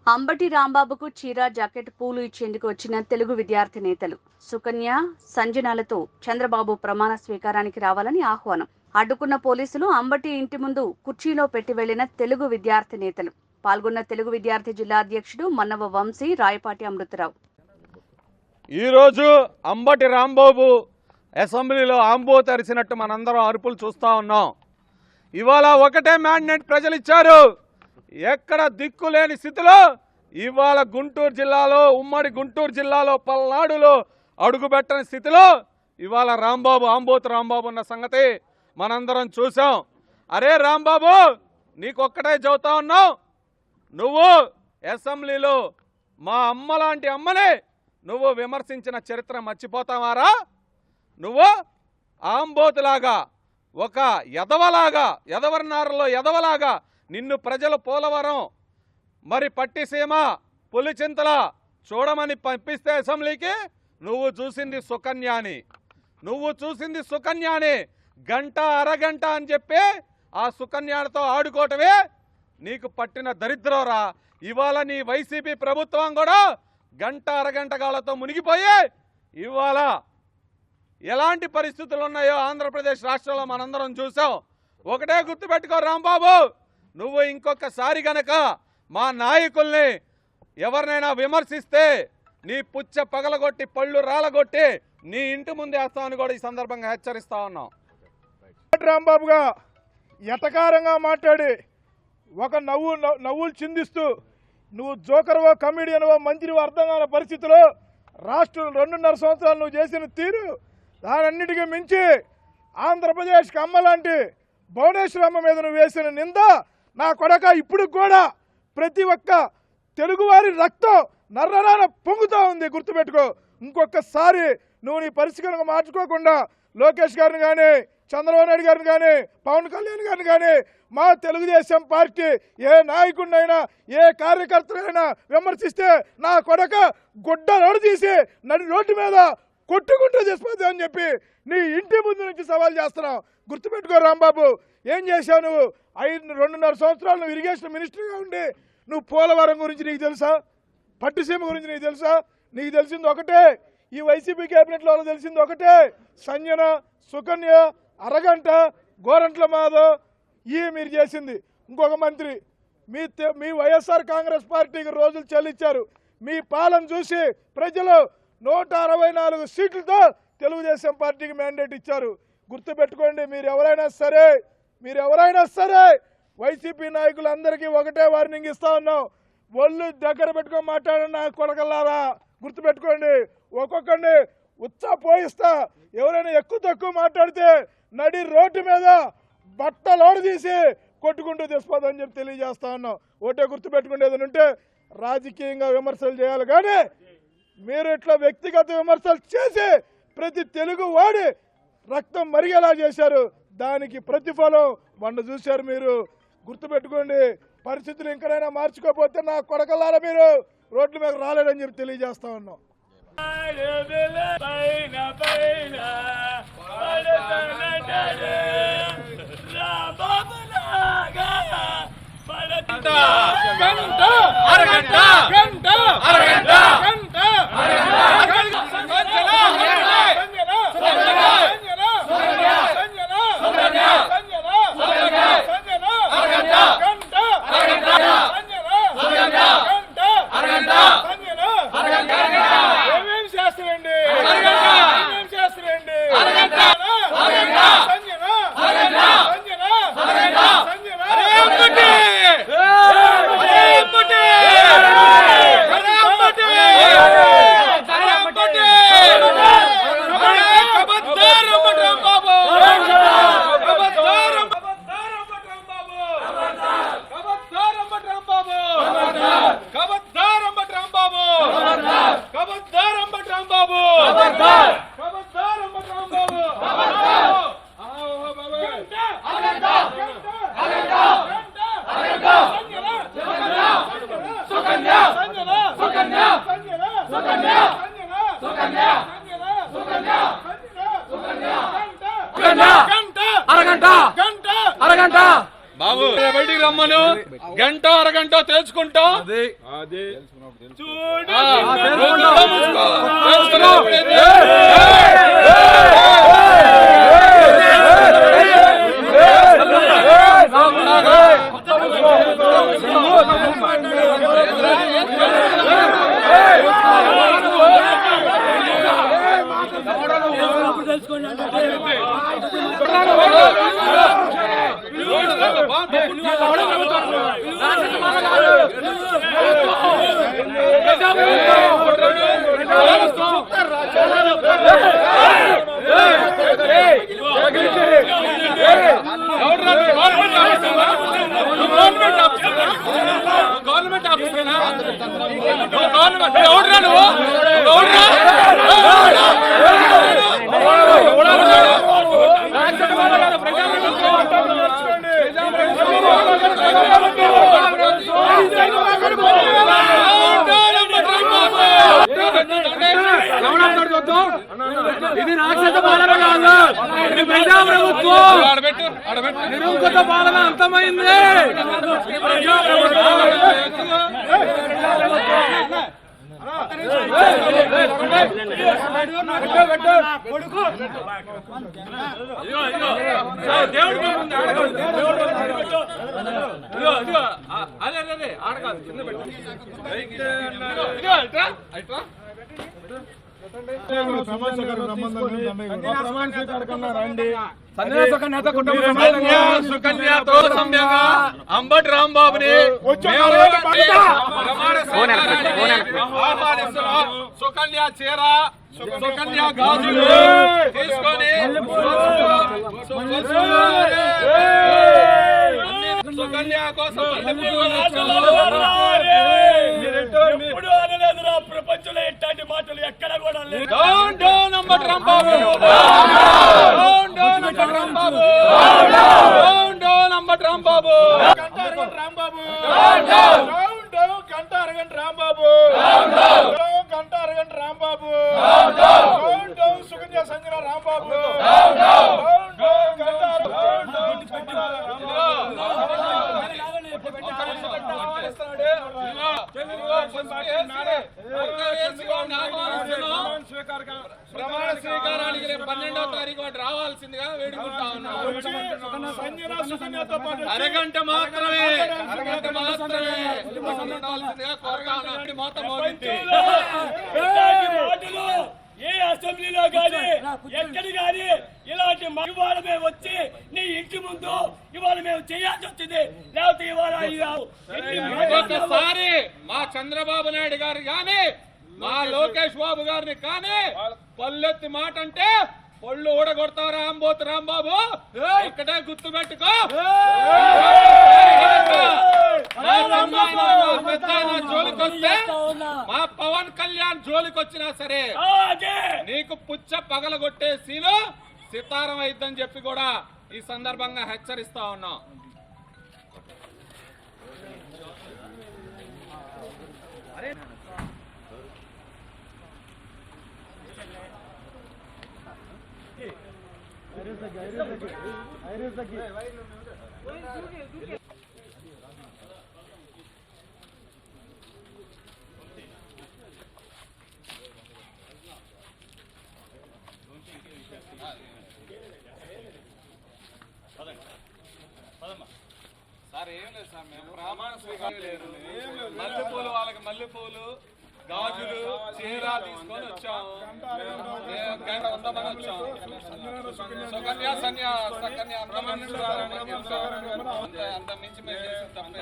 అంబటి రాంబాబుకు చీర జాకెట్ పూలు ఇచ్చేందుకు వచ్చిన తెలుగు విద్యార్థి నేతలు సుకన్య సంజనాలతో చంద్రబాబు ప్రమాణ స్వీకారానికి రావాలని ఆహ్వానం. అడ్డుకున్న పోలీసులు అంబటి ఇంటి ముందు కుర్చీలో పెట్టి వెళ్లిన తెలుగు విద్యార్థి నేతలు. పాల్గొన్న తెలుగు విద్యార్థి జిల్లా అధ్యక్షుడు మన్నవ వంశీ, రాయపాటి అమృతరావు. ఈరోజు అంబటి రాంబాబు అసెంబ్లీలో ఆంబో తెరిచినట్టు మనందరం అరుపులు చూస్తూ ఉన్నాం. ఇవాళ ఒకటే మ్యాండేట్ ప్రజలు ఇచ్చారు. ఎక్కడ దిక్కులేని స్థితిలో ఇవాళ గుంటూరు జిల్లాలో, ఉమ్మడి గుంటూరు జిల్లాలో, పల్నాడులో అడుగుపెట్టని స్థితిలో ఇవాళ రాంబాబు, ఆంబోతు రాంబాబు ఉన్న సంగతి మనందరం చూసాం. అరే రాంబాబు, నీకొక్కటే చెబుతా ఉన్నావు, నువ్వు అసెంబ్లీలో మా అమ్మ లాంటి అమ్మని నువ్వు విమర్శించిన చరిత్ర మర్చిపోతావారా? నువ్వు ఆంబోతులాగా, ఒక ఎదవలాగా, ఎదవర్నారులో ఎదవలాగా నిన్ను ప్రజలు పోలవరం, మరి పట్టిసీమ, పులిచింతల చూడమని పంపిస్తే అసెంబ్లీకి నువ్వు చూసింది సుకన్యాని. గంట అరగంట అని చెప్పి ఆ సుకన్యాలతో ఆడుకోవటమే నీకు పట్టిన దరిద్రంరా. ఇవాళ నీ వైసీపీ ప్రభుత్వం కూడా గంట అరగంట కాళ్ళతో మునిగిపోయి ఇవాళ ఎలాంటి పరిస్థితులు ఉన్నాయో ఆంధ్రప్రదేశ్ రాష్ట్రంలో మనందరం చూసాం. ఒకటే గుర్తుపెట్టుకో రాంబాబు, నువ్వు ఇంకొకసారి గనక మా నాయకుల్ని ఎవరినైనా విమర్శిస్తే నీ పుచ్చ పగలగొట్టి, పళ్ళు రాలగొట్టి నీ ఇంటి ముందే వేస్తామని కూడా ఈ సందర్భంగా హెచ్చరిస్తా ఉన్నాం. రాంబాబుగా ఎటకారంగా మాట్లాడి ఒక నవ్వులు చిందిస్తూ నువ్వు జోకర్వో, కమిడియన్వో, మంత్రివో అర్థం కాని పరిస్థితిలో రాష్ట్రం 2.5 సంవత్సరాలు నువ్వు చేసిన తీరు, దానన్నిటికీ మించి ఆంధ్రప్రదేశ్కి అమ్మలాంటి భువనేశ్వరమ్మ మీద నువ్వు వేసిన నింద, నా కొడక ఇప్పుడు కూడా ప్రతి ఒక్క తెలుగువారి రక్తం నర్రరాన పొంగుతూ ఉంది. గుర్తుపెట్టుకో. ఇంకొకసారి నువ్వు నీ పరిస్థితులను మార్చుకోకుండా లోకేష్ గారిని కానీ, చంద్రబాబు నాయుడు గారిని కానీ, పవన్ కళ్యాణ్ గారిని కానీ, మా తెలుగుదేశం పార్టీ ఏ నాయకుడినైనా, ఏ కార్యకర్తనైనా విమర్శిస్తే నా కొడక గుడ్డ రోడ్డు తీసి నడి రోడ్డు మీద కొట్టుకుంటూ చేసిపోద్ది అని చెప్పి నీ ఇంటి ముందు నుంచి సవాల్ చేస్తున్నావు. గుర్తుపెట్టుకో రాంబాబు, ఏం చేశావు నువ్వు? 2.5 సంవత్సరాలు నువ్వు ఇరిగేషన్ మినిస్టర్గా ఉండి నువ్వు పోలవరం గురించి నీకు తెలుసా? పట్టిసీమ గురించి నీకు తెలుసా? నీకు తెలిసింది ఒకటే, ఈ వైసీపీ క్యాబినెట్లో తెలిసింది ఒకటే, సంజన, సుకన్య, అరగంట, గోరంట్ల మాధవ్, మీరు చేసింది. ఇంకొక మంత్రి మీ వైఎస్ఆర్ కాంగ్రెస్ పార్టీకి రోజులు చెల్లించారు. మీ పాలన చూసి ప్రజలు 164 సీట్లతో తెలుగుదేశం పార్టీకి మ్యాండేట్ ఇచ్చారు. గుర్తుపెట్టుకోండి, మీరు ఎవరైనా సరే వైసీపీ నాయకులందరికీ ఒకటే వార్నింగ్ ఇస్తా ఉన్నాం. ఒళ్ళు దగ్గర పెట్టుకొని మాట్లాడండి నా కొడకల్లారా. గుర్తుపెట్టుకోండి, ఒక్కొక్కడిని పోయిస్తా. ఎవరైనా ఎక్కువ తక్కువ మాట్లాడితే నడి రోడ్డు మీద బట్టలోడు తీసి కొట్టుకుంటూ తీసుకోదని చెప్పి తెలియజేస్తా ఉన్నాం. ఒకటే గుర్తుపెట్టుకోండి, ఏదైనా ఉంటే రాజకీయంగా విమర్శలు చేయాలి, కానీ మీరు ఇట్లా వ్యక్తిగత విమర్శలు చేసి ప్రతి తెలుగు వాడి రక్తం మరిగేలా చేశారు. దానికి ప్రతిఫలం మొన్న చూశారు మీరు. గుర్తుపెట్టుకోండి, పరిస్థితులు ఇంకనైనా మార్చుకోకపోతే నా కొడకల్లారా మీరు రోడ్ల మీద రాలేదని చెప్పి తెలియజేస్తా ఉన్నాం. బాబు బయటికి రమ్మను, గంట అరగంట తెలుసుకుంటాం. గవర్నమెంట్ ఆఫీసరేనా? ఇది రాక్షస పాలన కాదు, ఇది ప్రజాప్రభుత్వం. నిరంకుశ పాలన అంతమైంది. సుకన్యతో సమ్యంగా అంబటి రాంబాబుని ఆహ్వానిస్తున్నాం. సుకన్య చీర, సుకన్య గాజులు తీసుకొని సుకన్య కోసం ప్రపంచంలో ఎట్లాంటి మాటలు ఎక్కడ కూడా లేదు. Down down Ambati Rambabu, down down Ambati Rambabu, down down Ambati Rambabu, Rambabu down down గంట అరగంట రాంబాబు, డౌన్ గంట అరగంట రాంబాబు, డౌన్ డౌన్ సుకన్య సంఘ రాంబాబు, డౌన్ డౌన్ గంట ప్రమాణ స్వీకారానికి రేపు 12వ తారీఖు వాటి రావాల్సిందిగా వేడుకుంటా ఉన్నాం. అరగంట మాత్రమే, అరగంట మాత్రమే ఉండాల్సిందిగా కోరుతా ఉన్నాం. మొత్తం మోగింది. ఏ అసెంబ్లీలో గాని ఎక్కడ గాని ఇలాంటి ఇవాళ మేము వచ్చి నీ ఇంటి ముందు ఇవాళ మేము చేయాల్సి వచ్చింది. లేకపోతే ఇవాళ ఒకసారి మా చంద్రబాబు నాయుడు గారు గాని మా లోకేష్ బాబు గారిని కానీ పల్లెత్తి మాట అంటే పళ్ళు ఊడగొడతారా అంబోతు రాంబాబు, ఇక్కడే గుర్తు పెట్టుకో. జోలికొస్తే మా పవన్ కళ్యాణ్ జోలికొచ్చినా సరే నీకు పుచ్చ పగలగొట్టే సీను సితారం అయిద్దని చెప్పి కూడా ఈ సందర్భంగా హెచ్చరిస్తా ఉన్నాం. సార్ ఏం లేదు సార్, మేము ప్రమాణ స్వీకారం లేదు. మల్లెపూలు వాళ్ళకి మల్లెపూలు, గాజులు, చీర తీసుకొని వచ్చాము. గంట 100 మంది వచ్చాము. సుకన్య సకన్య అంత మించి మేము చేసిన తప్పే.